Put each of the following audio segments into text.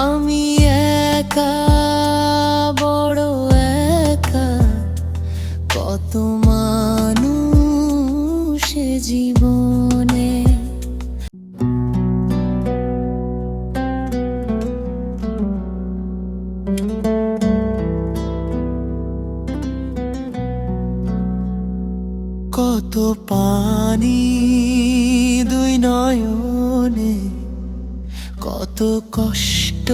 আমি একা, বড় একা, কত মানুষ জীবনে। কত পানি দুই নয়নে, কত কষ্ট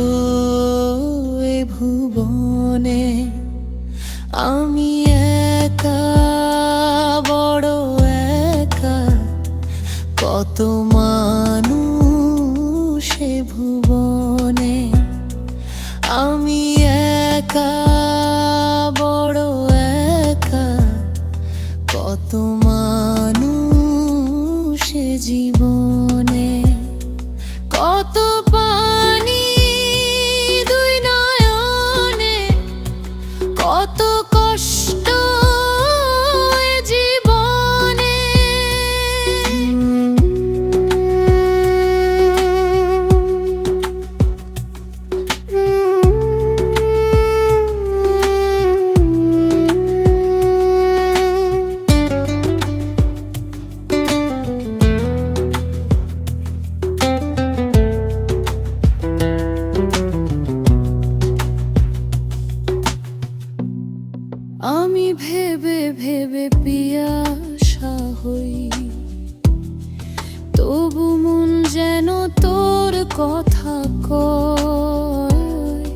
এ ভুবনে। আমি একা, বড় একা, কত মানুষ এ ভুবনে। আমি একা, বড় একা, কত মানুষ জীবনে। কত পানি দুই নয়নে, কত কষ্ট এ জীবনে। আমি ভেবে ভেবে পিয়াসা হই, তবু মন যেন তোর কথা কয়।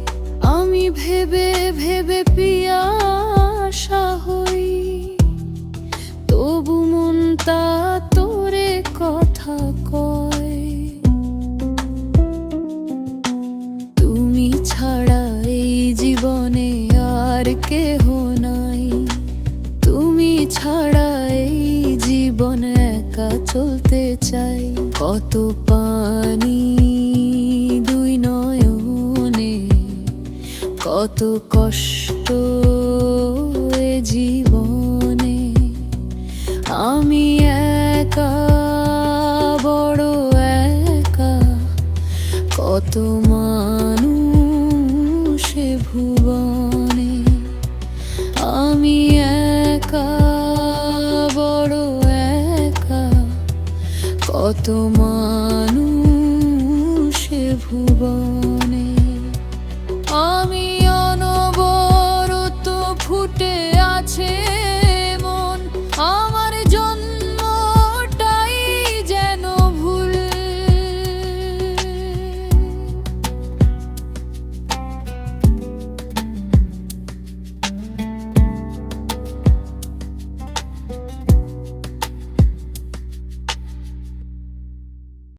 আমি ভেবে ভেবে পিয়াসা হই, তবু মন তা তোরে কথা কয়। তুমি ছাড়া এই জীবনে আর কেহ নাই, তুমি ছাড়া এই জীবন একা চলতে চাই। কত পানি দুই নয়নে, কত কষ্ট এ জীবনে। আমি একা, বড় একা, কত মানুষ এ ভুবনে। আমি একা, বড় একা, কত মানুষ এ ভুবনে।